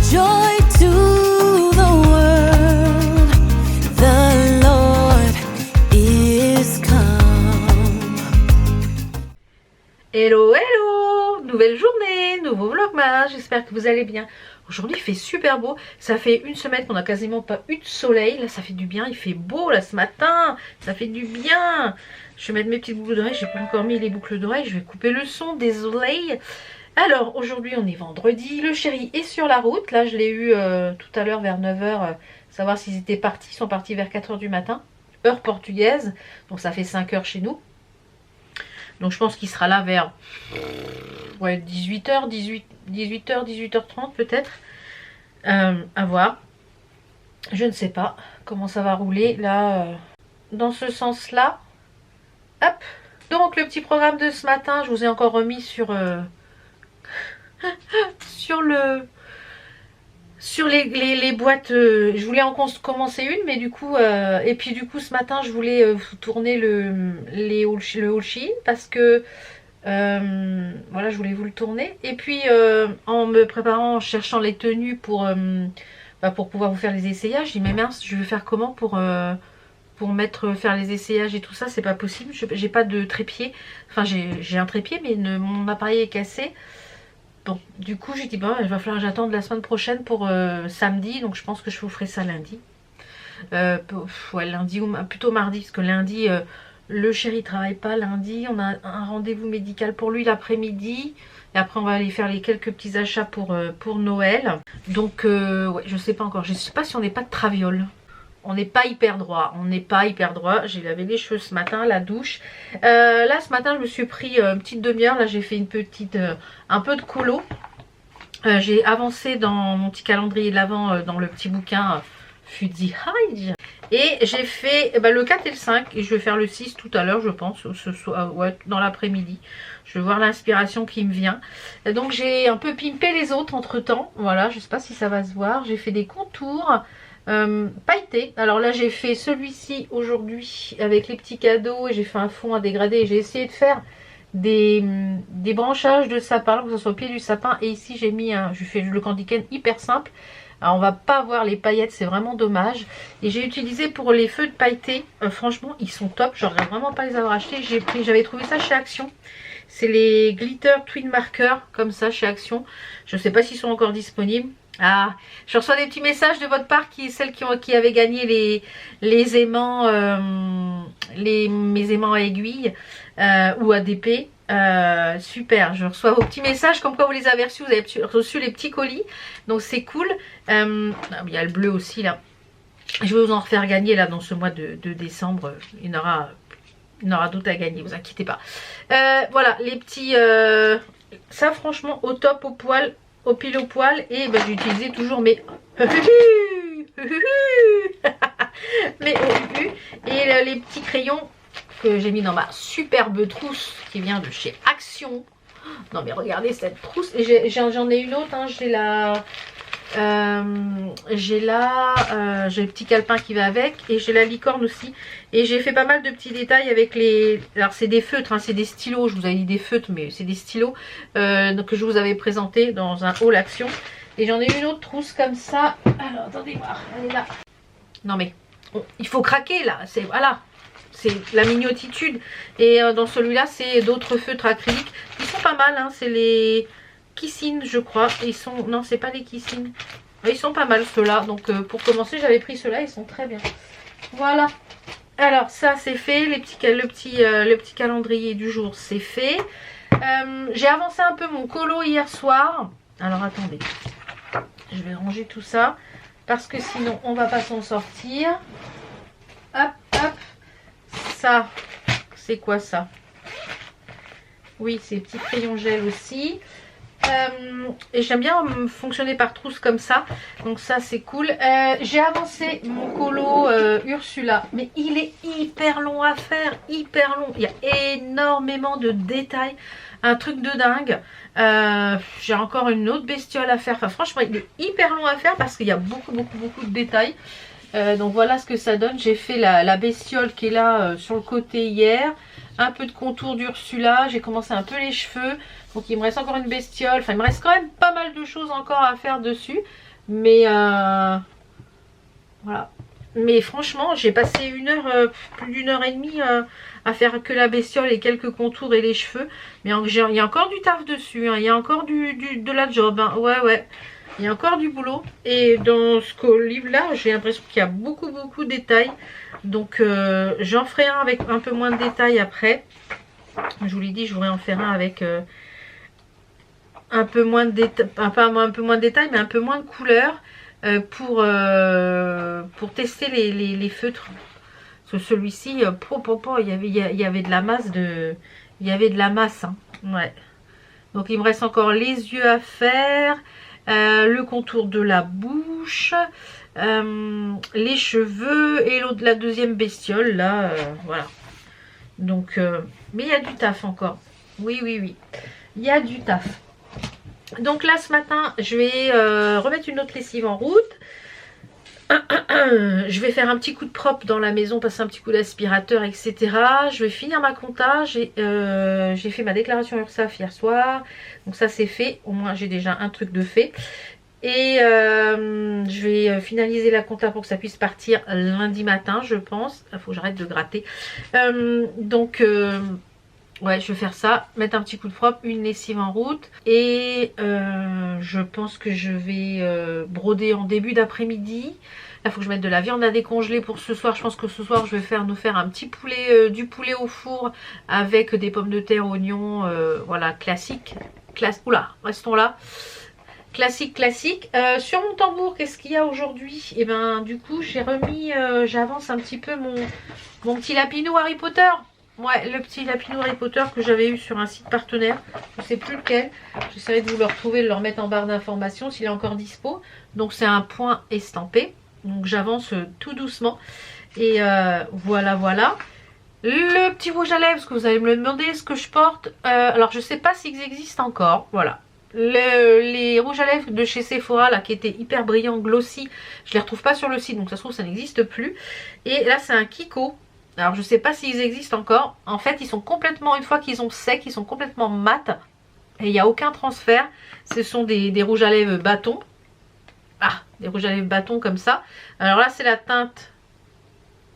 Joy to the world, the Lord is come. Hello, hello! Nouvelle journée, nouveau vlogmas, j'espère que vous allez bien. Aujourd'hui il fait super beau, ça fait une semaine qu'on n'a quasiment pas eu de soleil, là ça fait du bien, il fait beau là ce matin, ça fait du bien. Je vais mettre mes petites boucles d'oreilles, j'ai pas encore mis les boucles d'oreilles, je vais couper le son, désolé. Alors aujourd'hui on est vendredi, le chéri est sur la route, là je l'ai eu tout à l'heure vers 9h, savoir s'ils étaient partis, ils sont partis vers 4h du matin, heure portugaise, donc ça fait 5h chez nous. Donc je pense qu'il sera là vers 18h, 18h30 peut-être. À voir. Je ne sais pas comment ça va rouler là dans ce sens-là. Hop. Donc le petit programme de ce matin, je vous ai encore remis sur sur les boîtes. Je voulais en commencer une, mais du coup et puis du coup ce matin je voulais tourner le haul Shein parce que voilà, je voulais vous le tourner. Et puis en me préparant, en cherchant les tenues pour pouvoir vous faire les essayages, je dis mais mince, je vais faire comment pour faire les essayages et tout ça, c'est pas possible, j'ai pas de trépied. Enfin j'ai un trépied mais mon appareil est cassé. Bon, du coup j'ai dit bon, il va falloir que j'attende la semaine prochaine pour samedi, donc je pense que je vous ferai ça lundi. Ouais, lundi ou plutôt mardi, parce que lundi le chéri travaille pas lundi, on a un rendez-vous médical pour lui l'après-midi. Et après on va aller faire les quelques petits achats pour Noël. Donc ouais, je sais pas encore, je sais pas si on n'est pas de traviole. On n'est pas hyper droit, j'ai lavé les cheveux ce matin, la douche. Là ce matin je me suis pris une petite demi-heure, là j'ai fait une petite, un peu de colo. J'ai avancé dans mon petit calendrier de l'Avent, dans le petit bouquin Fuzzy Hide. Et j'ai fait le 4 et le 5 et je vais faire le 6 tout à l'heure je pense, ce soir, ouais, dans l'après-midi. Je vais voir l'inspiration qui me vient. Donc j'ai un peu pimpé les autres entre temps, voilà, je sais pas si ça va se voir. J'ai fait des contours pailletés. Alors là j'ai fait celui-ci aujourd'hui avec les petits cadeaux et j'ai fait un fond à dégrader et j'ai essayé de faire des branchages de sapin, que ce soit au pied du sapin. Et ici j'ai mis je fais le candy-cane hyper simple. Alors on va pas voir les paillettes, c'est vraiment dommage. Et j'ai utilisé pour les feux de pailletés, franchement ils sont top, je regrette vraiment pas les avoir achetés. J'avais trouvé ça chez Action. C'est les glitter twin markers comme ça chez Action. Je sais pas s'ils sont encore disponibles. Ah, je reçois des petits messages de votre part, celles qui avaient gagné les aimants, mes aimants à aiguille ou à d'épée. Super, je reçois vos petits messages comme quoi vous les avez reçus, vous avez reçu les petits colis, donc c'est cool. Il y a le bleu aussi là, je vais vous en refaire gagner là dans ce mois de décembre, il y en aura d'autres à gagner, vous inquiétez pas. Voilà les petits, ça franchement au top, au poil, au pile au poil. Et j'ai utilisé toujours mes mes et les petits crayons que j'ai mis dans ma superbe trousse qui vient de chez Action. Non mais regardez cette trousse. Et j'en ai une autre, hein. J'ai le petit calepin qui va avec. Et j'ai la licorne aussi. Et j'ai fait pas mal de petits détails avec les... Alors c'est des feutres, hein, c'est des stylos. Je vous avais dit des feutres, mais c'est des stylos que je vous avais présenté dans un haul Action. Et j'en ai une autre trousse comme ça. Alors attendez voir, elle est là. Non mais il faut craquer là. Voilà. C'est la mignotitude. Et dans celui-là, c'est d'autres feutres acryliques. Ils sont pas mal, hein. C'est les Kissing, je crois. Ils sont... Non, c'est pas les Kissing. Ils sont pas mal, ceux-là. Donc, pour commencer, j'avais pris ceux-là. Ils sont très bien. Voilà. Alors, ça, c'est fait. Le petit calendrier du jour, c'est fait. J'ai avancé un peu mon colo hier soir. Alors, attendez. Je vais ranger tout ça. Parce que sinon, on va pas s'en sortir. Hop, hop. Ça, c'est quoi ça? Oui, c'est petits crayons gel aussi. Et j'aime bien fonctionner par trousse comme ça. Donc ça, c'est cool. J'ai avancé mon colo Ursula. Mais il est hyper long à faire. Hyper long. Il y a énormément de détails. Un truc de dingue. J'ai encore une autre bestiole à faire. Enfin, franchement, il est hyper long à faire parce qu'il y a beaucoup de détails. Donc voilà ce que ça donne. J'ai fait la bestiole qui est là sur le côté hier. Un peu de contour d'Ursula. J'ai commencé un peu les cheveux. Donc il me reste encore une bestiole. Enfin il me reste quand même pas mal de choses encore à faire dessus. Mais voilà. Mais franchement, j'ai passé plus d'une heure et demie à faire que la bestiole et quelques contours et les cheveux. Mais il y a encore du taf dessus, hein. Il y a encore de la job, hein. Ouais, ouais. Il y a encore du boulot. Et dans ce livre-là, j'ai l'impression qu'il y a beaucoup, beaucoup de détails. Donc, j'en ferai un avec un peu moins de détails après. Je vous l'ai dit, je voudrais en faire un avec un peu moins de détails, un peu moins de détails, mais un peu moins de couleurs pour tester les feutres. Parce que celui-ci, il y avait de la masse il y avait de la masse, hein. Ouais. Donc il me reste encore les yeux à faire, le contour de la bouche, les cheveux et la deuxième bestiole là, voilà. Donc, mais il y a du taf encore. Oui, oui, oui. Il y a du taf. Donc là, ce matin, je vais remettre une autre lessive en route. Je vais faire un petit coup de propre dans la maison, passer un petit coup d'aspirateur, etc. Je vais finir ma compta. J'ai fait ma déclaration URSSAF hier soir. Donc ça, c'est fait. Au moins, j'ai déjà un truc de fait. Et je vais finaliser la compta pour que ça puisse partir lundi matin, je pense. Il faut que j'arrête de gratter. Ouais, je vais faire ça, mettre un petit coup de propre, une lessive en route. Et je pense que je vais broder en début d'après-midi. Là, il faut que je mette de la viande à décongeler pour ce soir. Je pense que ce soir, je vais nous faire un petit poulet, du poulet au four avec des pommes de terre, oignons, voilà, classique. Oula, restons là. Classique, classique. Sur mon tambour, qu'est-ce qu'il y a aujourd'hui? Et ben, du coup, j'ai remis, j'avance un petit peu mon petit lapinou Harry Potter. Ouais, le petit lapinou Harry Potter que j'avais eu sur un site partenaire. Je sais plus lequel. J'essaierai de vous le retrouver, de le remettre en barre d'informations s'il est encore dispo. Donc, c'est un point estampé. Donc, j'avance tout doucement. Et voilà, voilà. Le petit rouge à lèvres, parce que vous allez me le demander, ce que je porte. Alors, je sais pas s'ils existent encore. Voilà. Les rouges à lèvres de chez Sephora là qui étaient hyper brillants, glossy, je les retrouve pas sur le site, donc ça se trouve ça n'existe plus. Et là c'est un Kiko. Alors je sais pas s'ils existent encore. En fait ils sont complètement, une fois qu'ils sont secs, ils sont complètement mat et il n'y a aucun transfert. Ce sont des rouges à lèvres bâtons. Ah, des rouges à lèvres bâtons comme ça. Alors là c'est la teinte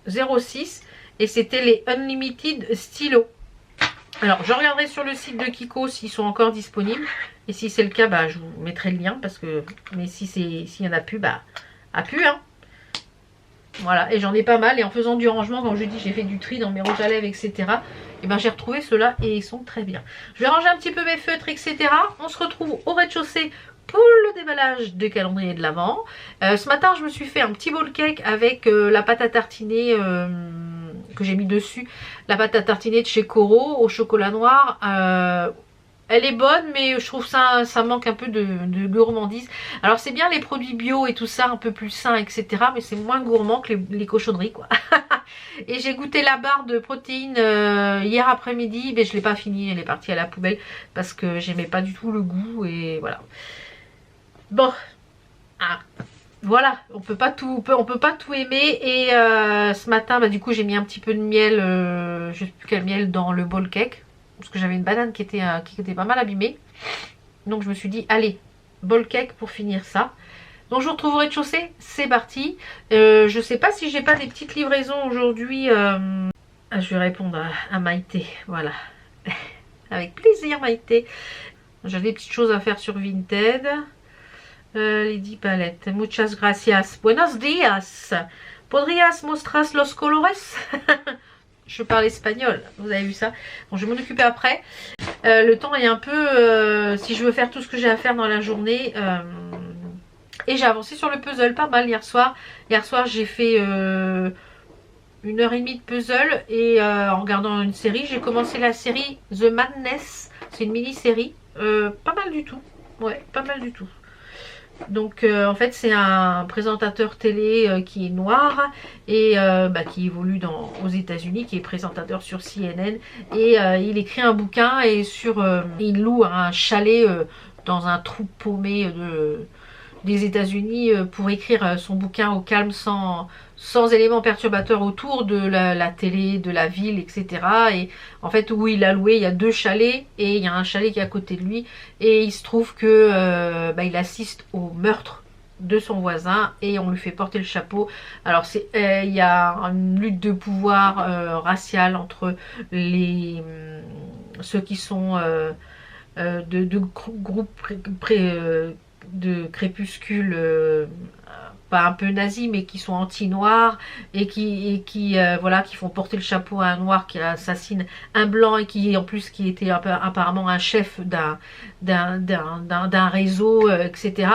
06 et c'était les Unlimited Stylo. Alors je regarderai sur le site de Kiko s'ils sont encore disponibles. Et si c'est le cas, bah, je vous mettrai le lien. Parce que, mais s'il n'y en a plus, bah, à plus, hein. Voilà, et j'en ai pas mal. Et en faisant du rangement, comme je dis, j'ai fait du tri dans mes rouges à lèvres, etc. Et ben j'ai retrouvé ceux-là et ils sont très bien. Je vais ranger un petit peu mes feutres, etc. On se retrouve au rez-de-chaussée pour le déballage des calendriers de l'Avent. Ce matin, je me suis fait un petit bowl cake avec la pâte à tartiner que j'ai mis dessus. La pâte à tartiner de chez Coro au chocolat noir. Elle est bonne, mais je trouve ça manque un peu de gourmandise. Alors c'est bien les produits bio et tout ça, un peu plus sain, etc. Mais c'est moins gourmand que les cochonneries, quoi. Et j'ai goûté la barre de protéines hier après-midi, mais je ne l'ai pas finie, elle est partie à la poubelle parce que j'aimais pas du tout le goût et voilà. Bon, ah, voilà, on peut pas tout aimer. Et ce matin, bah, du coup, j'ai mis un petit peu de miel, je sais plus quel miel, dans le bowl cake. Parce que j'avais une banane qui était pas mal abîmée. Donc je me suis dit, allez, bowl cake pour finir ça. Donc je vous retrouve au rez-de-chaussée, c'est parti. Je sais pas si j'ai pas des petites livraisons aujourd'hui. Je vais répondre à Maïté, voilà. Avec plaisir Maïté. J'ai des petites choses à faire sur Vinted. Lady Palette, muchas gracias. Buenos días. Podrías mostrar los colores? Je parle espagnol, vous avez vu ça. Bon, je vais m'en occuper après. Le temps est un peu... si je veux faire tout ce que j'ai à faire dans la journée. Et j'ai avancé sur le puzzle pas mal hier soir. Hier soir, j'ai fait 1h30 de puzzle. Et en regardant une série, j'ai commencé la série The Madness. C'est une mini-série. Pas mal du tout. Ouais, pas mal du tout. Donc en fait c'est un présentateur télé qui est noir et qui évolue aux États-Unis, qui est présentateur sur CNN et il écrit un bouquin et il loue un chalet dans un trou paumé des États-Unis pour écrire son bouquin au calme sans éléments perturbateurs autour de la télé, de la ville, etc. Et en fait où il a loué, il y a 2 chalets et il y a un chalet qui est à côté de lui et il se trouve que il assiste au meurtre de son voisin et on lui fait porter le chapeau. Alors il y a une lutte de pouvoir raciale entre ceux qui sont de groupes de crépuscules pas un peu nazis mais qui sont anti-noirs et qui voilà, qui font porter le chapeau à un noir qui assassine un blanc et qui en plus qui était apparemment un chef d'un réseau, etc.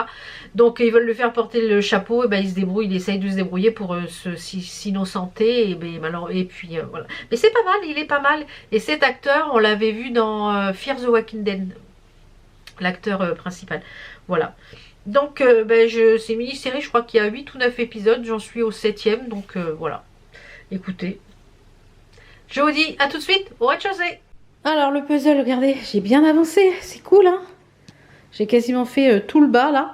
Donc ils veulent le faire porter le chapeau, et ben il se débrouille, il essaye de se débrouiller pour s'innocenter, et ben alors, et puis voilà. Mais c'est pas mal, il est pas mal. Et cet acteur, on l'avait vu dans Fear the Walking Dead, l'acteur principal. Voilà. Donc ben c'est une mini-série, je crois qu'il y a 8 ou 9 épisodes, j'en suis au 7e, donc voilà. Écoutez, je vous dis à tout de suite au rez-de-chaussée. Alors le puzzle, regardez, j'ai bien avancé, c'est cool hein. J'ai quasiment fait tout le bas là.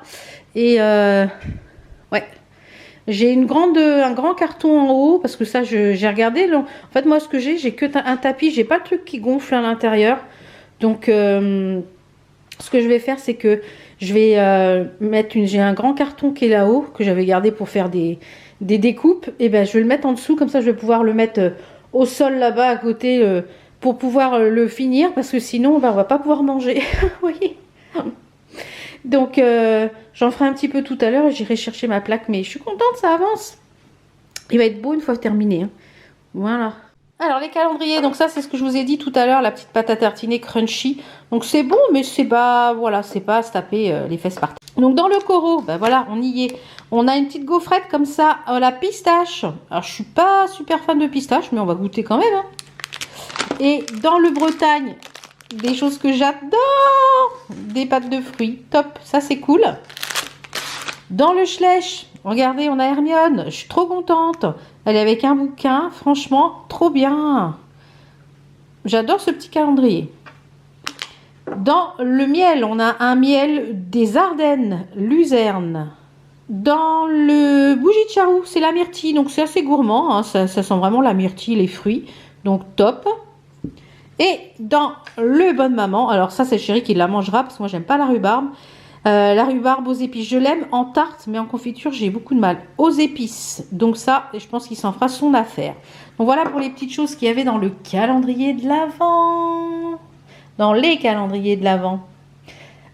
Et ouais, j'ai un grand carton en haut, parce que ça j'ai regardé. En fait moi ce que j'ai que un tapis, j'ai pas le truc qui gonfle à l'intérieur. Donc ce que je vais faire, c'est que je vais mettre j'ai un grand carton qui est là-haut, que j'avais gardé pour faire des découpes. Et ben je vais le mettre en dessous, comme ça je vais pouvoir le mettre au sol là-bas à côté pour pouvoir le finir, parce que sinon ben, on va pas pouvoir manger. Oui. Donc j'en ferai un petit peu tout à l'heure et j'irai chercher ma plaque, mais je suis contente, ça avance. Il va être beau une fois terminé hein. Voilà. Alors les calendriers, donc ça c'est ce que je vous ai dit tout à l'heure, la petite pâte à tartiner crunchy. Donc c'est bon, mais c'est pas, voilà, c'est pas à se taper les fesses par terre. Donc dans le coraux, ben voilà, on y est. On a une petite gaufrette comme ça à la pistache. Alors je suis pas super fan de pistache, mais on va goûter quand même hein. Et dans le Bretagne, des choses que j'adore, des pâtes de fruits, top, ça c'est cool. Dans le Schleich, regardez, on a Hermione, je suis trop contente. Elle est avec un bouquin, franchement, trop bien. J'adore ce petit calendrier. Dans le miel, on a un miel des Ardennes, Luzerne. Dans le bougie de charroux, c'est la myrtille, donc c'est assez gourmand, hein, ça sent vraiment la myrtille, les fruits, donc top. Et dans le Bonne Maman, alors ça c'est Chéri qui la mangera, parce que moi j'aime pas la rhubarbe. La rhubarbe aux épices, je l'aime en tarte, mais en confiture j'ai beaucoup de mal. Aux épices, donc ça, je pense qu'il s'en fera son affaire. Donc voilà pour les petites choses qu'il y avait dans le calendrier de l'Avent. Dans les calendriers de l'Avent.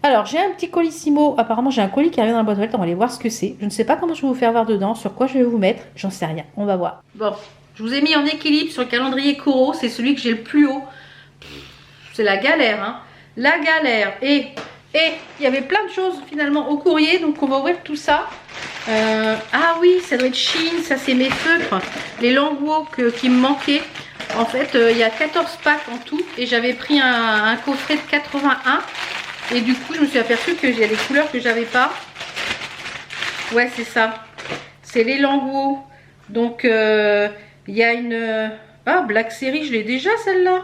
Alors j'ai un petit colissimo, apparemment j'ai un colis qui arrive dans la boîte aux lettres, on va aller voir ce que c'est. Je ne sais pas comment je vais vous faire voir dedans, sur quoi je vais vous mettre, j'en sais rien, on va voir. Bon, je vous ai mis en équilibre sur le calendrier Corot, c'est celui que j'ai le plus haut. C'est la galère, hein. La galère. Et il y avait plein de choses finalement au courrier, donc on va ouvrir tout ça. Ah oui, ça doit être Chine, ça c'est mes feutres, les Languo qui me manquaient. En fait, il y a 14 packs en tout et j'avais pris un coffret de 81. Et du coup, je me suis aperçue que j'ai des couleurs que j'avais pas. Ouais, c'est ça. C'est les Languo. Donc, il y a une... Ah, Black Series, je l'ai déjà celle-là.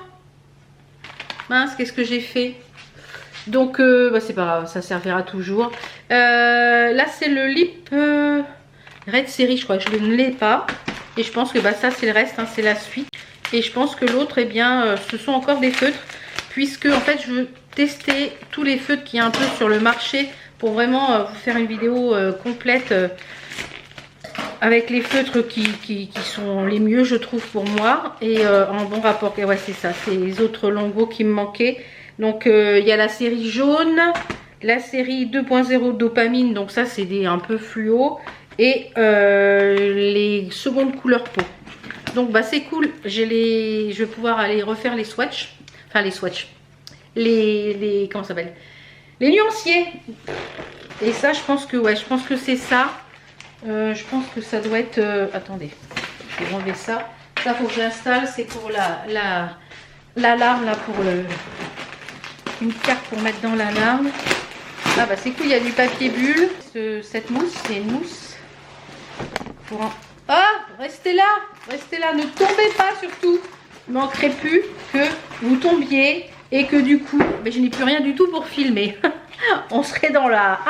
Mince, qu'est-ce que j'ai fait? Donc, bah, c'est pas grave, ça servira toujours. Là, c'est le Lip Red Series, je crois que je ne l'ai pas. Et je pense que bah, ça, c'est le reste, hein, c'est la suite. Et je pense que l'autre, eh bien, ce sont encore des feutres. Puisque, en fait, je veux tester tous les feutres qu'il y a un peu sur le marché. Pour vraiment vous faire une vidéo complète avec les feutres qui sont les mieux, je trouve, pour moi. Et en bon rapport. Et ouais, c'est ça, c'est les autres Languo qui me manquaient. Donc il y a la série jaune, la série 2.0 dopamine, donc ça c'est un peu fluo, et les secondes couleurs peau. Donc bah c'est cool, je vais pouvoir aller refaire les swatchs, enfin les swatchs, comment ça s'appelle, les nuanciers. Et ça je pense que ouais, je pense que c'est ça. Je pense que ça doit être, attendez, je vais enlever ça. Ça faut que j'installe, c'est pour l'alarme là, pour une carte pour mettre dans l'alarme. Ah bah c'est cool, il y a du papier bulle. Cette mousse, c'est une mousse pour un... Ah, restez là, ne tombez pas surtout. Il manquerait plus que vous tombiez et que du coup, mais je n'ai plus rien du tout pour filmer. On serait dans la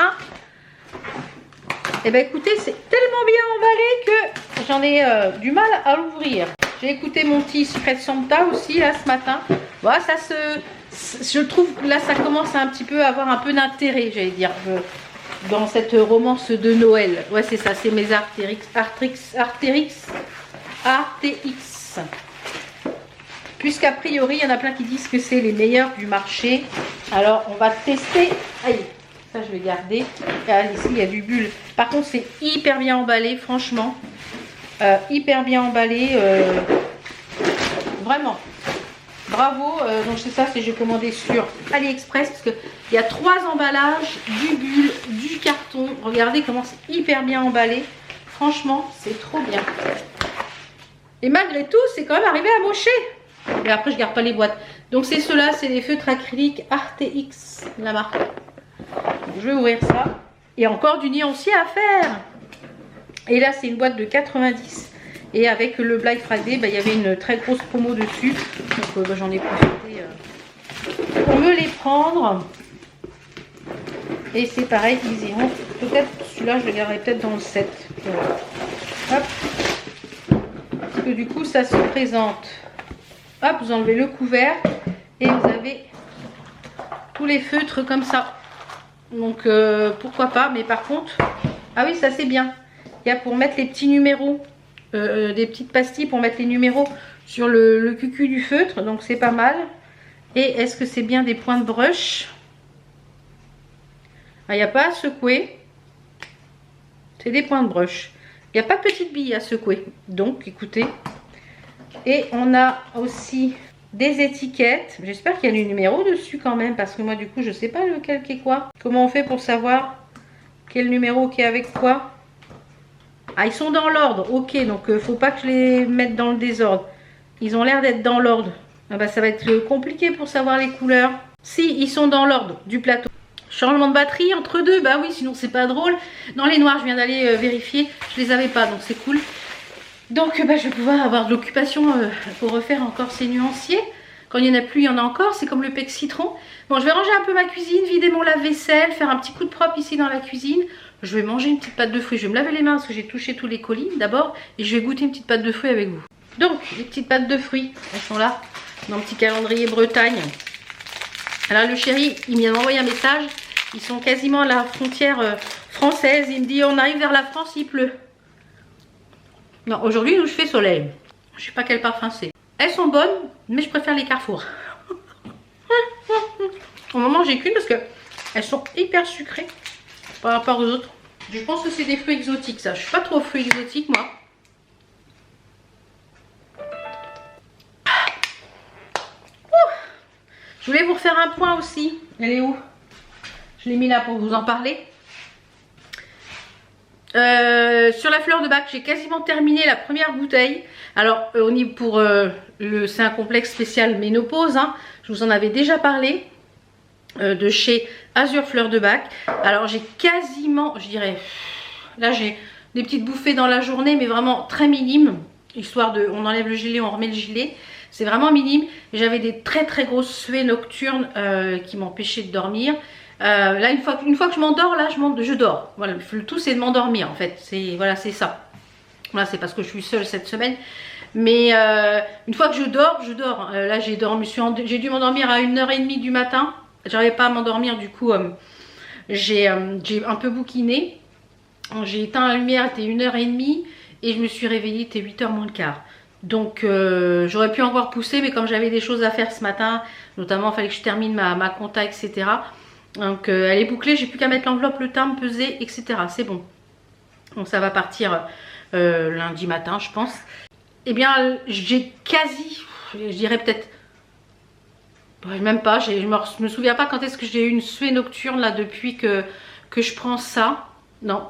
1. Et ben écoutez, c'est tellement bien emballé que j'en ai du mal à l'ouvrir. J'ai écouté mon petit Secret Santa aussi là ce matin. Voilà, ça se... Je trouve que là ça commence à un petit peu avoir un peu d'intérêt, j'allais dire. dans cette romance de Noël. Ouais, c'est ça, c'est mes Artix. Puisqu'a priori, il y en a plein qui disent que c'est les meilleurs du marché. Alors, on va tester. Aïe, ça je vais garder. Ah, ici, il y a du bulle. Par contre, c'est hyper bien emballé, franchement. Hyper bien emballé. Vraiment. Bravo. Donc, c'est ça, j'ai commandé sur AliExpress. Parce qu'il y a 3 emballages, du bulle, du carton. Regardez comment c'est hyper bien emballé. Franchement, c'est trop bien. Et malgré tout, c'est quand même arrivé à mocher. Et après, je garde pas les boîtes. Donc, c'est ceux-là, c'est les feutres acryliques Artix, la marque. Donc, je vais ouvrir ça. Et encore du nuancier à faire. Et là, c'est une boîte de 90. Et avec le Black Friday, bah, il y avait une très grosse promo dessus. Donc, bah, j'en ai profité pour me les prendre. Et c'est pareil, ils iront. Peut-être, celui-là, je le garderai peut-être dans le set. Hop. Parce que du coup, ça se présente. Hop, vous enlevez le couvercle et vous avez tous les feutres comme ça. Donc pourquoi pas, mais par contre, ah oui, ça c'est bien. Il y a pour mettre les petits numéros, des petites pastilles pour mettre les numéros sur le cucu du feutre, donc c'est pas mal. Et est-ce que c'est bien des points de brush? Ah, il n'y a pas à secouer. C'est des points de brush. Il n'y a pas de petites billes à secouer. Donc écoutez. Et on a aussi des étiquettes. J'espère qu'il y a du numéro dessus quand même. Parce que moi du coup je sais pas lequel qui est quoi. Comment on fait pour savoir quel numéro qui est avec quoi? Ah, ils sont dans l'ordre. Ok, donc faut pas que je les mette dans le désordre. Ils ont l'air d'être dans l'ordre. Ah bah, ça va être compliqué pour savoir les couleurs. Si, ils sont dans l'ordre du plateau. Changement de batterie entre deux. Bah oui, sinon c'est pas drôle. Dans les noirs, je viens d'aller vérifier. Je les avais pas, donc c'est cool. Donc bah, je vais pouvoir avoir de l'occupation pour refaire encore ces nuanciers. Quand il n'y en a plus, il y en a encore. C'est comme le pec citron. Bon, je vais ranger un peu ma cuisine, vider mon lave-vaisselle, faire un petit coup de propre ici dans la cuisine. Je vais manger une petite pâte de fruits. Je vais me laver les mains parce que j'ai touché tous les colis d'abord. Et je vais goûter une petite pâte de fruits avec vous. Donc, les petites pâtes de fruits, elles sont là dans le petit calendrier Bretagne. Alors le chéri, il vient d'envoyer un message. Ils sont quasiment à la frontière française. Il me dit, on arrive vers la France, il pleut. Non, aujourd'hui, nous, je fais soleil. Je sais pas quel parfum c'est. Elles sont bonnes, mais je préfère les Carrefour. Au moment, j'ai qu'une parce que elles sont hyper sucrées par rapport aux autres. Je pense que c'est des fruits exotiques, ça. Je suis pas trop fruits exotiques, moi. Je voulais vous refaire un point aussi. Elle est où? Je l'ai mis là pour vous en parler. Sur la fleur de bac, j'ai quasiment terminé la première bouteille. Alors, c'est un complexe spécial ménopause. Hein. Je vous en avais déjà parlé. De chez Azur Fleur de Bac. Alors, j'ai quasiment, je dirais, là j'ai des petites bouffées dans la journée, mais vraiment très minimes. Histoire de, on enlève le gilet, on remet le gilet. C'est vraiment minime. J'avais des très très grosses suées nocturnes qui m'empêchaient de dormir. Là, une fois que je m'endors, là, je dors. Voilà, le tout c'est de m'endormir en fait. Voilà, c'est ça. Voilà, c'est parce que je suis seule cette semaine. Mais une fois que je dors, je dors. Là, j'ai dû m'endormir à 1h30 du matin. J'arrivais pas à m'endormir, du coup, j'ai un peu bouquiné. J'ai éteint la lumière, il était 1h30 et je me suis réveillée, il était 8h moins le quart. Donc j'aurais pu encore pousser, mais comme j'avais des choses à faire ce matin, notamment il fallait que je termine ma compta, etc. Donc elle est bouclée, j'ai plus qu'à mettre l'enveloppe, le timbre, peser, etc. C'est bon. Donc ça va partir lundi matin, je pense. Eh bien, j'ai quasi, je dirais peut-être, même pas, je me souviens pas quand est-ce que j'ai eu une suée nocturne là depuis que je prends ça. Non,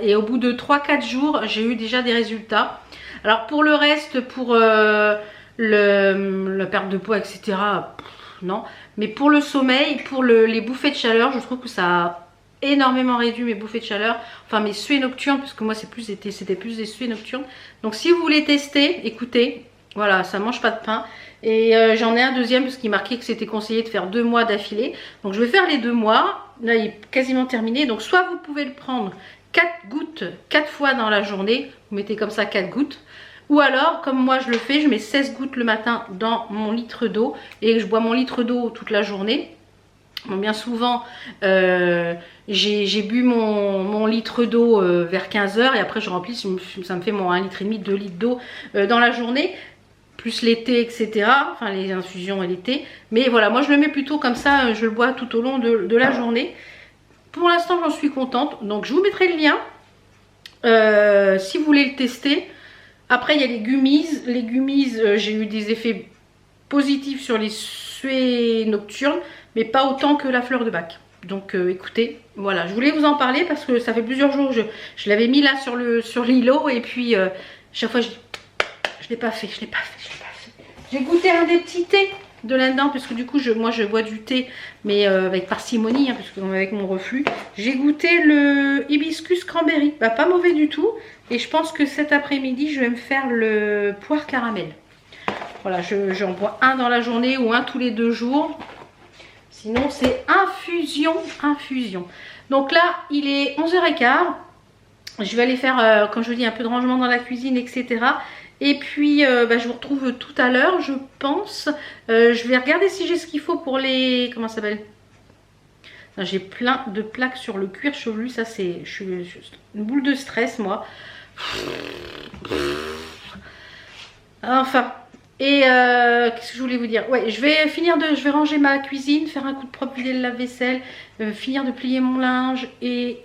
et au bout de 3-4 jours, j'ai eu déjà des résultats. Alors pour le reste, pour la perte de poids, etc., non. Mais pour le sommeil, pour les bouffées de chaleur, je trouve que ça a énormément réduit mes bouffées de chaleur. Enfin mes suées nocturnes, parce que moi c'était plus des suées nocturnes. Donc si vous voulez tester, écoutez, voilà, ça mange pas de pain. Et j'en ai un deuxième parce qu'il marquait que c'était conseillé de faire 2 mois d'affilée. Donc je vais faire les 2 mois. Là il est quasiment terminé. Donc soit vous pouvez le prendre 4 gouttes 4 fois dans la journée. Vous mettez comme ça 4 gouttes. Ou alors comme moi je le fais, je mets 16 gouttes le matin dans mon litre d'eau. Et je bois mon litre d'eau toute la journée. Bon, bien souvent, j'ai bu mon litre d'eau vers 15 h et après je remplis, ça me fait mon 1,5 litre, 2 litres d'eau dans la journée, plus l'été, etc. Enfin, les infusions et l'été. Mais voilà, moi je le mets plutôt comme ça, je le bois tout au long de la journée. Pour l'instant, j'en suis contente. Donc, je vous mettrai le lien si vous voulez le tester. Après, il y a les gummies. Les gummies, j'ai eu des effets positifs sur les suées nocturnes, mais pas autant que la fleur de bac. Donc écoutez, voilà, je voulais vous en parler parce que ça fait plusieurs jours, je l'avais mis là sur l'îlot et puis chaque fois je l'ai pas fait, je l'ai pas fait. J'ai goûté un des petits thés de là-dedans parce que du coup moi je bois du thé mais avec parcimonie hein, parce que avec mon reflux. J'ai goûté le hibiscus cranberry, bah, pas mauvais du tout, et je pense que cet après-midi je vais me faire le poire caramel. Voilà, j'en bois un dans la journée ou un tous les 2 jours. Sinon, c'est infusion. Donc là, il est 11h15. Je vais aller faire, comme je vous dis, un peu de rangement dans la cuisine, etc. Et puis, je vous retrouve tout à l'heure, je pense. Je vais regarder si j'ai ce qu'il faut pour les... Comment ça s'appelle? J'ai plein de plaques sur le cuir chevelu. Ça, c'est... Je suis une boule de stress, moi. Enfin... Et qu'est-ce que je voulais vous dire? Ouais, je vais ranger ma cuisine, faire un coup de propre, vider le lave-vaisselle, finir de plier mon linge et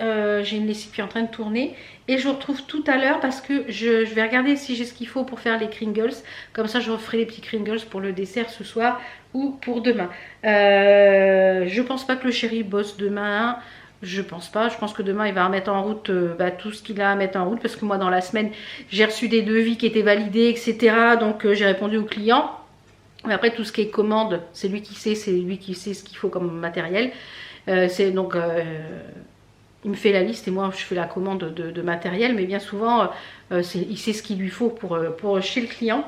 j'ai une lessive qui est en train de tourner. Et je vous retrouve tout à l'heure parce que je vais regarder si j'ai ce qu'il faut pour faire les Kringles. Comme ça, je referai les petits Kringles pour le dessert ce soir ou pour demain. Je pense pas que le chéri bosse demain. Je pense pas, je pense que demain il va remettre en route tout ce qu'il a à mettre en route parce que moi dans la semaine j'ai reçu des devis qui étaient validés, etc. Donc j'ai répondu aux clients. Mais après tout ce qui est commande, c'est lui qui sait ce qu'il faut comme matériel. Donc il me fait la liste et moi je fais la commande de matériel, mais bien souvent il sait ce qu'il lui faut pour chez le client.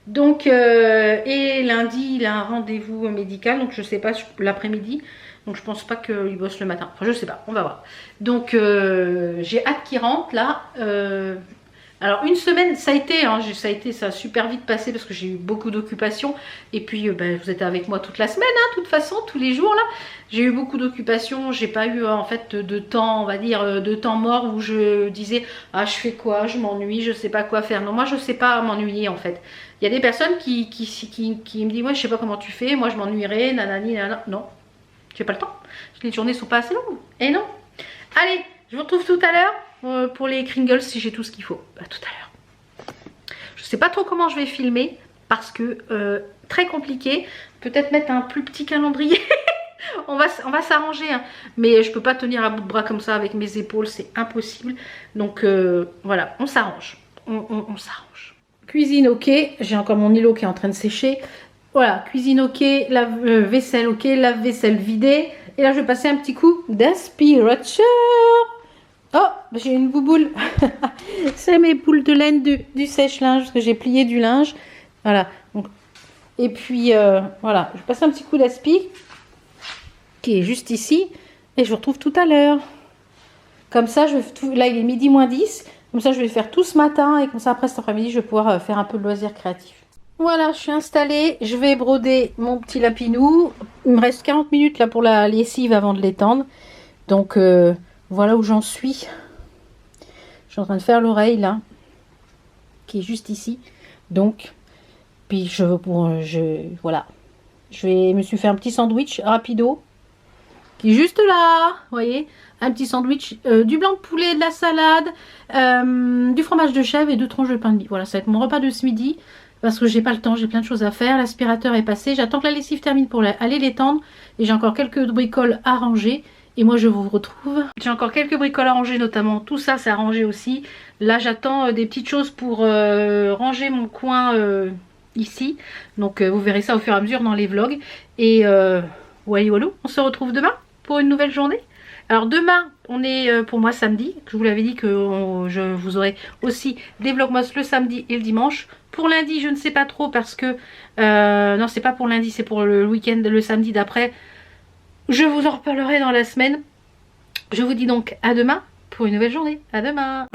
Donc et lundi il a un rendez-vous médical, donc je sais pas l'après-midi. Donc je pense pas qu'il bosse le matin. Enfin je sais pas, on va voir. Donc j'ai hâte qu'il rentre là. Alors une semaine ça a été, ça a super vite passé parce que j'ai eu beaucoup d'occupations. Et puis vous êtes avec moi toute la semaine, hein, de toute façon, tous les jours là. J'ai eu beaucoup d'occupations, j'ai pas eu en fait de temps, on va dire, de temps mort où je disais ah je fais quoi, je m'ennuie, je sais pas quoi faire. Non, moi je sais pas m'ennuyer en fait. Il y a des personnes qui me disent moi je sais pas comment tu fais, moi je m'ennuierais, nanani, nanana. Non. J'ai pas le temps, les journées sont pas assez longues. Et non. Allez, je vous retrouve tout à l'heure pour les Kringles si j'ai tout ce qu'il faut. À tout à l'heure. Je sais pas trop comment je vais filmer parce que très compliqué. Peut-être mettre un plus petit calendrier. on va s'arranger. Hein. Mais je peux pas tenir à bout de bras comme ça avec mes épaules, c'est impossible. Donc voilà, on s'arrange. On s'arrange. Cuisine ok, j'ai encore mon îlot qui est en train de sécher. Voilà, cuisine ok, vaisselle ok, lave-vaisselle vidée. Et là, je vais passer un petit coup d'aspirateur. Oh, j'ai une bouboule. C'est mes boules de laine du sèche-linge, parce que j'ai plié du linge. Voilà. Donc, et puis, voilà, je passe un petit coup d'aspi, qui est juste ici. Et je vous retrouve tout à l'heure. Comme ça, là, il est midi moins 10. Comme ça, je vais faire tout ce matin. Et comme ça, après cet après-midi, je vais pouvoir faire un peu de loisirs créatifs. Voilà, je suis installée, je vais broder mon petit lapinou. Il me reste 40 minutes là pour la lessive avant de l'étendre. Donc voilà où j'en suis. Je suis en train de faire l'oreille là, qui est juste ici. Donc, puis voilà. Je me suis fait un petit sandwich rapido, qui est juste là, vous voyez. Un petit sandwich, du blanc de poulet, de la salade, du fromage de chèvre et 2 tranches de pain de mie. Voilà, ça va être mon repas de ce midi. Parce que j'ai pas le temps, j'ai plein de choses à faire. L'aspirateur est passé. J'attends que la lessive termine pour aller l'étendre. Et j'ai encore quelques bricoles à ranger. Et moi je vous retrouve. J'ai encore quelques bricoles à ranger notamment. Tout ça c'est à ranger aussi. Là j'attends des petites choses pour ranger mon coin ici. Donc vous verrez ça au fur et à mesure dans les vlogs. Et voilà, on se retrouve demain pour une nouvelle journée. Alors demain, on est pour moi samedi. Je vous l'avais dit que je vous aurai aussi des vlogmas le samedi et le dimanche. Pour lundi, je ne sais pas trop parce que... non, c'est pas pour lundi, c'est pour le week-end, le samedi d'après. Je vous en reparlerai dans la semaine. Je vous dis donc à demain pour une nouvelle journée. À demain.